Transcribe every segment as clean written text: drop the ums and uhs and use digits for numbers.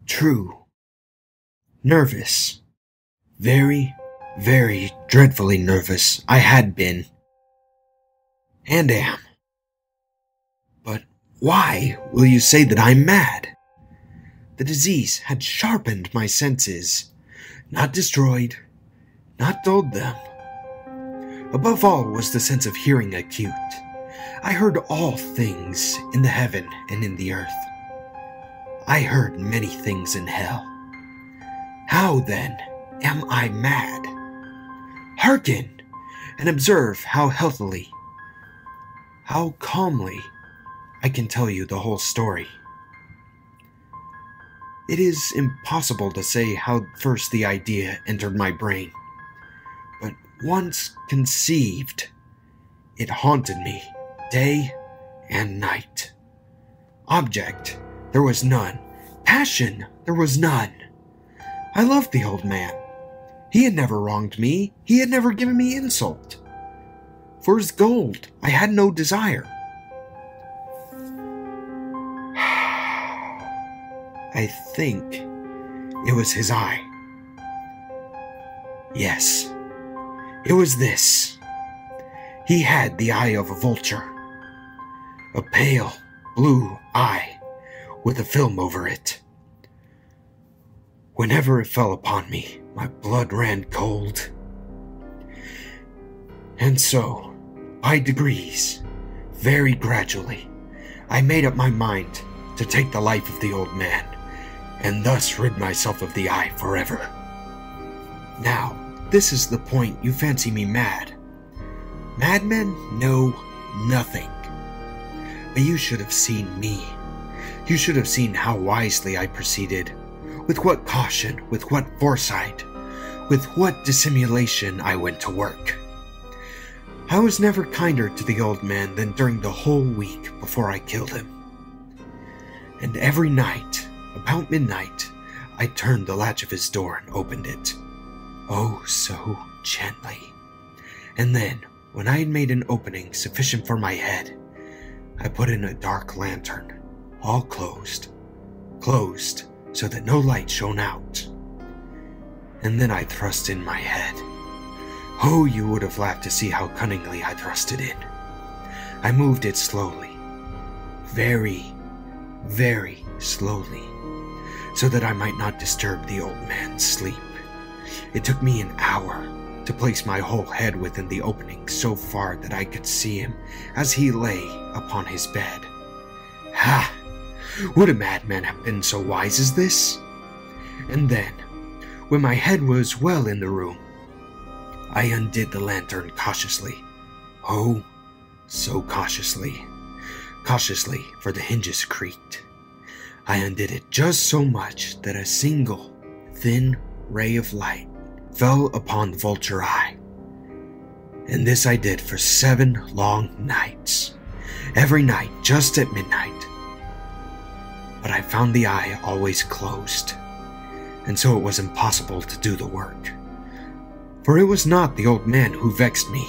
True. Nervous. Very, very dreadfully nervous I had been. And am. But why will you say that I'm mad? The disease had sharpened my senses, not destroyed, not dulled them. Above all was the sense of hearing acute. I heard all things in the heaven and in the earth. I heard many things in hell. How, then, am I mad? Hearken, and observe how healthily, how calmly I can tell you the whole story. It is impossible to say how first the idea entered my brain, but once conceived, it haunted me day and night. Object, there was none. Passion, there was none. I loved the old man. He had never wronged me. He had never given me insult. For his gold, I had no desire. I think it was his eye. Yes, it was this. He had the eye of a vulture. A pale blue eye with a film over it. Whenever it fell upon me, my blood ran cold. And so, by degrees, very gradually, I made up my mind to take the life of the old man, and thus rid myself of the eye forever. Now, this is the point you fancy me mad. Madmen know nothing. But you should have seen me. You should have seen how wisely I proceeded, with what caution, with what foresight, with what dissimulation I went to work. I was never kinder to the old man than during the whole week before I killed him. And every night, about midnight, I turned the latch of his door and opened it. Oh, so gently. And then, when I had made an opening sufficient for my head, I put in a dark lantern, all closed so that no light shone out. And then I thrust in my head. Oh, you would have laughed to see how cunningly I thrust it in. I moved it slowly, very, very slowly, so that I might not disturb the old man's sleep. It took me an hour to place my whole head within the opening so far that I could see him as he lay upon his bed. Ha! Would a madman have been so wise as this? And then, when my head was well in the room, I undid the lantern cautiously. Oh, so cautiously. Cautiously, for the hinges creaked. I undid it just so much that a single, thin ray of light fell upon the vulture eye. And this I did for 7 long nights. Every night, just at midnight. But I found the eye always closed, and so it was impossible to do the work. For it was not the old man who vexed me,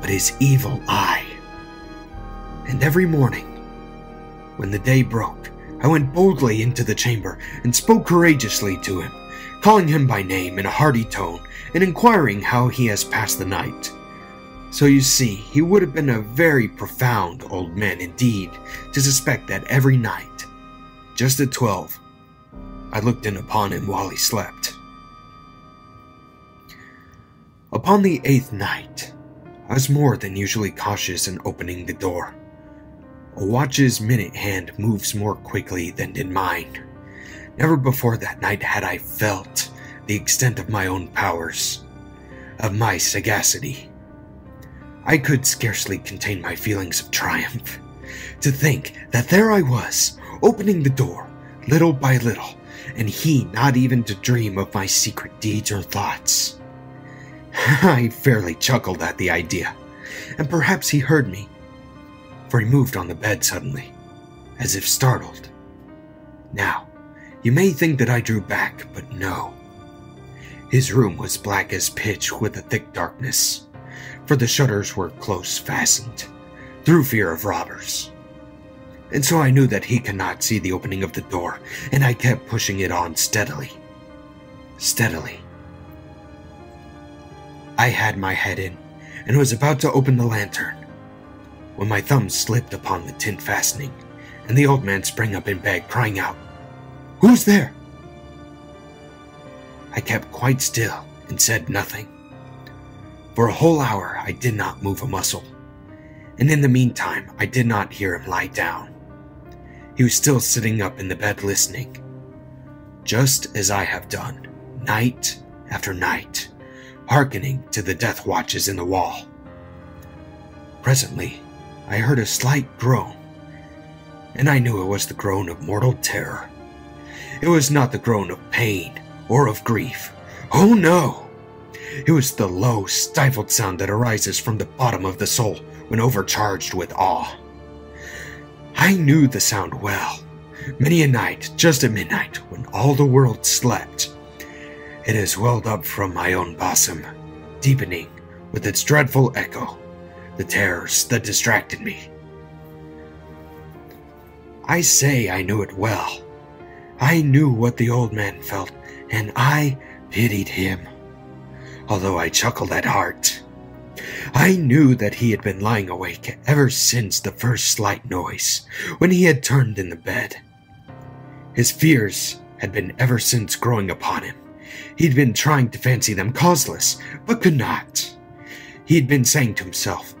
but his evil eye. And every morning, when the day broke, I went boldly into the chamber and spoke courageously to him, calling him by name in a hearty tone and inquiring how he has passed the night. So you see, he would have been a very profound old man indeed to suspect that every night, just at 12, I looked in upon him while he slept. Upon the 8th night, I was more than usually cautious in opening the door. A watch's minute hand moves more quickly than did mine. Never before that night had I felt the extent of my own powers, of my sagacity. I could scarcely contain my feelings of triumph. To think that there I was, opening the door, little by little, and he not even to dream of my secret deeds or thoughts. I fairly chuckled at the idea, and perhaps he heard me, for he moved on the bed suddenly, as if startled. Now, you may think that I drew back, but no. His room was black as pitch with a thick darkness, for the shutters were close fastened, through fear of robbers. and so I knew that he could not see the opening of the door, and I kept pushing it on steadily. Steadily. I had my head in, and was about to open the lantern, when my thumb slipped upon the tent fastening, and the old man sprang up in bed, crying out, "Who's there?" I kept quite still and said nothing. For a whole hour I did not move a muscle, and in the meantime I did not hear him lie down. He was still sitting up in the bed listening, just as I have done, night after night, hearkening to the death watches in the wall. Presently, I heard a slight groan, and I knew it was the groan of mortal terror. It was not the groan of pain or of grief. Oh no! It was the low, stifled sound that arises from the bottom of the soul when overcharged with awe. I knew the sound well. Many a night, just at midnight, when all the world slept, it has welled up from my own bosom, deepening with its dreadful echo the terrors that distracted me. I say I knew it well. I knew what the old man felt, and I pitied him, although I chuckled at heart. I knew that he had been lying awake ever since the first slight noise, when he had turned in the bed. His fears had been ever since growing upon him. He'd been trying to fancy them causeless, but could not. He had been saying to himself,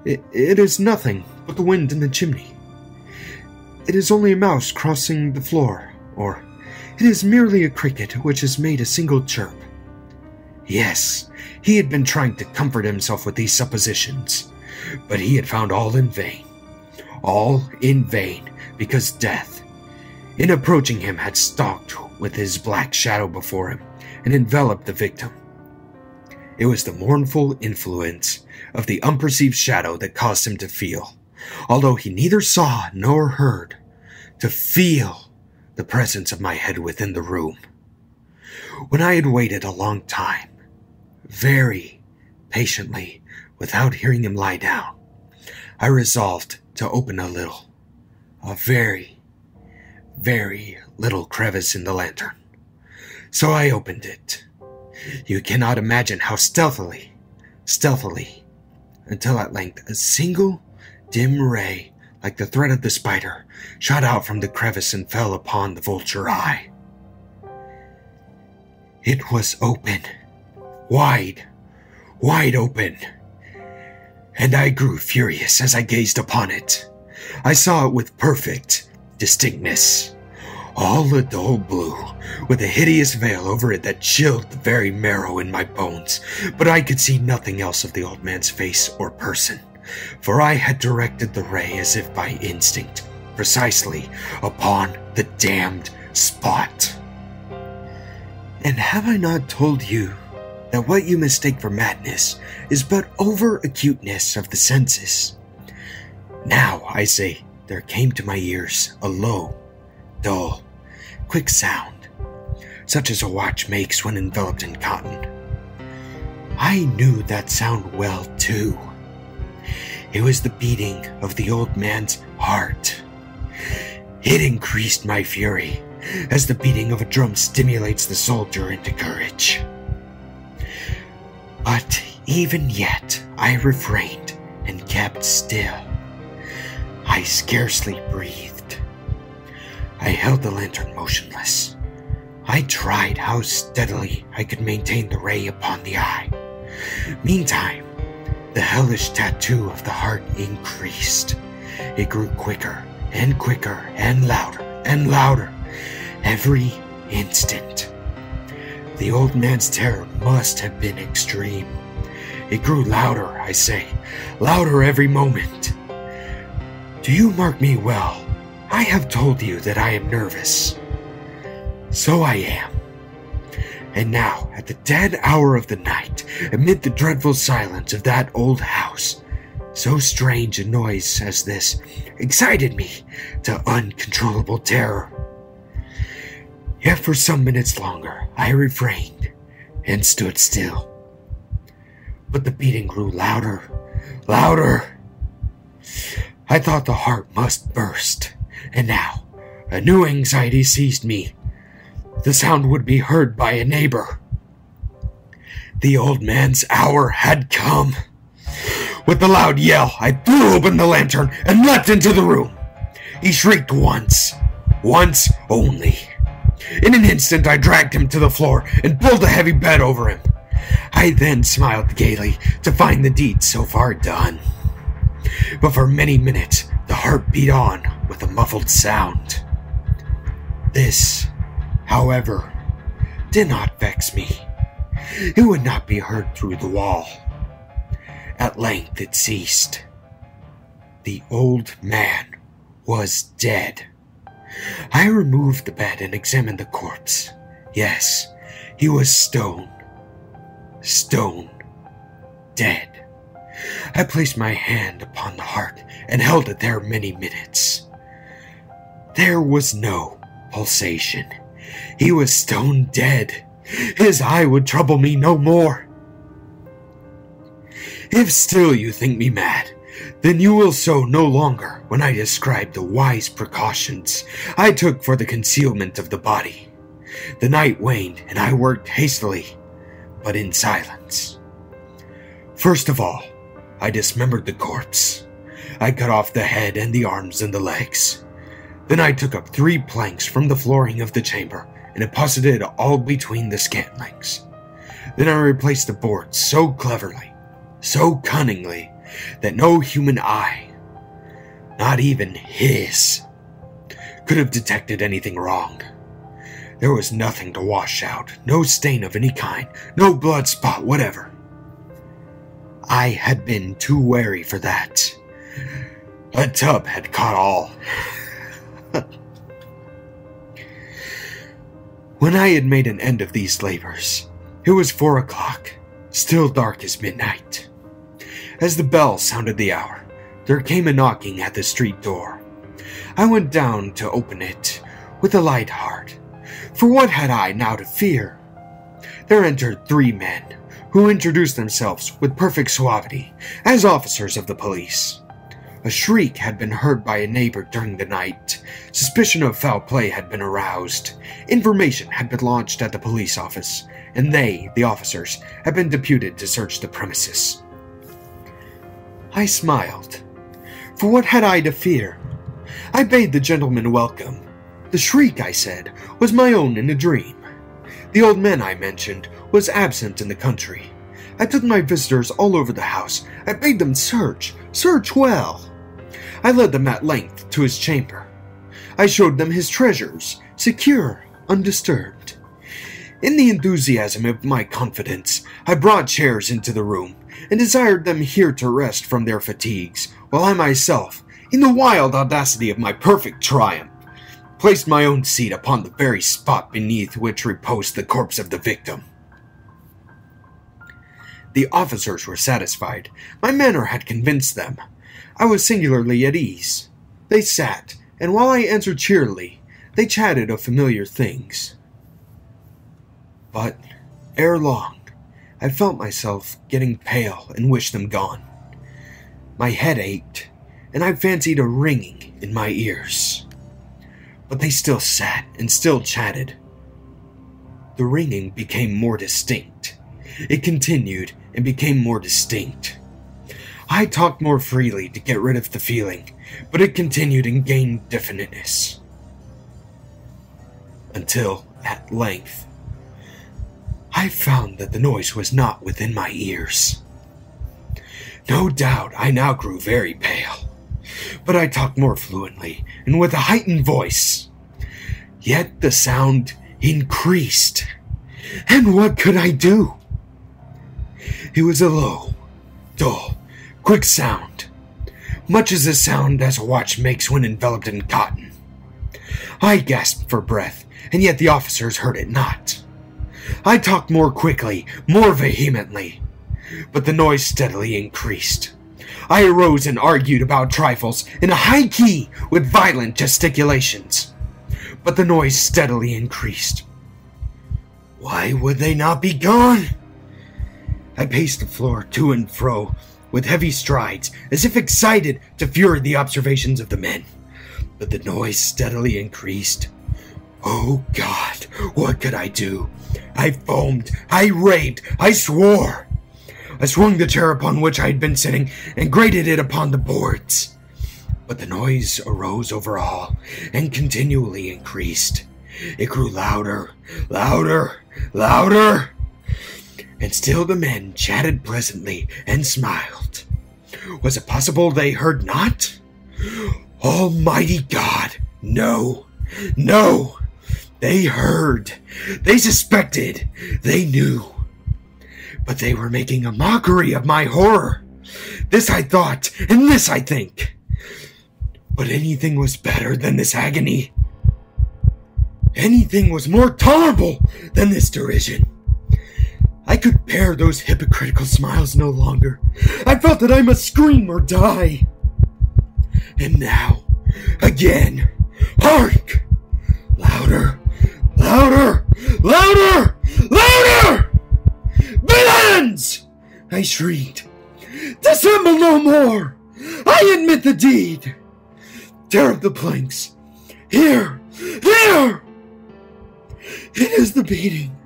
It is nothing but the wind in the chimney. It is only a mouse crossing the floor, or it is merely a cricket which has made a single chirp. Yes, he had been trying to comfort himself with these suppositions, but he had found all in vain. All in vain, because death, in approaching him, had stalked with his black shadow before him and enveloped the victim. It was the mournful influence of the unperceived shadow that caused him to feel, although he neither saw nor heard, to feel the presence of my head within the room. When I had waited a long time, very patiently, without hearing him lie down, I resolved to open a very, very little crevice in the lantern. So I opened it. You cannot imagine how stealthily, until at length a single dim ray, like the thread of the spider, shot out from the crevice and fell upon the vulture eye. It was open, wide open, and I grew furious as I gazed upon it. I saw it with perfect distinctness, all a dull blue, with a hideous veil over it that chilled the very marrow in my bones, but I could see nothing else of the old man's face or person, for I had directed the ray as if by instinct, precisely upon the damned spot. And have I not told you that what you mistake for madness is but over-acuteness of the senses? Now, I say, there came to my ears a low, dull, quick sound, such as a watch makes when enveloped in cotton. I knew that sound well, too. It was the beating of the old man's heart. It increased my fury, as the beating of a drum stimulates the soldier into courage. But even yet, I refrained and kept still. I scarcely breathed. I held the lantern motionless. I tried how steadily I could maintain the ray upon the eye. Meantime, the hellish tattoo of the heart increased. It grew quicker and quicker and louder every instant. The old man's terror must have been extreme. It grew louder, I say, louder every moment. Do you mark me well? I have told you that I am nervous. So I am. And now, at the dead hour of the night, amid the dreadful silence of that old house, so strange a noise as this excited me to uncontrollable terror. Yet for some minutes longer I refrained and stood still. But the beating grew louder. I thought the heart must burst, and now a new anxiety seized me. The sound would be heard by a neighbor. The old man's hour had come. With a loud yell, I threw open the lantern and leapt into the room. He shrieked once only. In an instant, I dragged him to the floor and pulled a heavy bed over him. I then smiled gaily to find the deed so far done. But for many minutes, the heart beat on with a muffled sound. This, however, did not vex me. It would not be heard through the wall. At length it ceased. The old man was dead. I removed the bed and examined the corpse. Yes, he was stone dead. I placed my hand upon the heart and held it there many minutes. There was no pulsation. He was stone dead. His eye would trouble me no more. If still you think me mad, then you will so no longer when I describe the wise precautions I took for the concealment of the body. The night waned, and I worked hastily, but in silence. First of all, I dismembered the corpse. I cut off the head and the arms and the legs. Then I took up 3 planks from the flooring of the chamber and deposited it all between the scantlings. Then I replaced the boards so cleverly, so cunningly, that no human eye, not even his, could have detected anything wrong. There was nothing to wash out, no stain of any kind, no blood spot whatever. I had been too wary for that. A tub had caught all. When I had made an end of these labors, it was 4 o'clock, still dark as midnight. As the bell sounded the hour, there came a knocking at the street door. I went down to open it with a light heart, for what had I now to fear? There entered 3 men, who introduced themselves with perfect suavity as officers of the police. A shriek had been heard by a neighbor during the night. Suspicion of foul play had been aroused. Information had been launched at the police office, and they, the officers, had been deputed to search the premises. I smiled. For what had I to fear? I bade the gentleman welcome. The shriek, I said, was my own in a dream. The old man I mentioned was absent in the country. I took my visitors all over the house. I bade them search well. I led them at length to his chamber. I showed them his treasures, secure, undisturbed. In the enthusiasm of my confidence, I brought chairs into the room and desired them here to rest from their fatigues, while I myself, in the wild audacity of my perfect triumph, placed my own seat upon the very spot beneath which reposed the corpse of the victim. The officers were satisfied. My manner had convinced them. I was singularly at ease. They sat, and while I answered cheerily, they chatted of familiar things. But, ere long, I felt myself getting pale and wished them gone. My head ached, and I fancied a ringing in my ears. But they still sat and still chatted. The ringing became more distinct. It continued and became more distinct. I talked more freely to get rid of the feeling, but it continued and gained definiteness. Until, at length, I found that the noise was not within my ears. No doubt I now grew very pale, but I talked more fluently and with a heightened voice. Yet the sound increased, and what could I do? It was a low, dull, quick sound, much as the sound as a watch makes when enveloped in cotton. I gasped for breath, and yet the officers heard it not. I talked more quickly, more vehemently, but the noise steadily increased. I arose and argued about trifles in a high key with violent gesticulations, but the noise steadily increased. Why would they not be gone? I paced the floor to and fro, with heavy strides, as if excited to fury the observations of the men. But the noise steadily increased. Oh God, what could I do? I foamed, I raved, I swore. I swung the chair upon which I had been sitting and grated it upon the boards. But the noise arose over all and continually increased. It grew louder, louder, louder. And still the men chatted pleasantly and smiled. Was it possible they heard not? Almighty God, no, no. They heard, they suspected, they knew. But they were making a mockery of my horror. This I thought, and this I think. But anything was better than this agony. Anything was more tolerable than this derision. I could bear those hypocritical smiles no longer. I felt that I must scream or die. And now, again, hark! Louder, louder, louder, louder! Villains! I shrieked. Dissemble no more! I admit the deed! Tear up the planks. Here! Here! It is the beating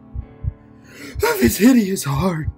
of his hideous heart.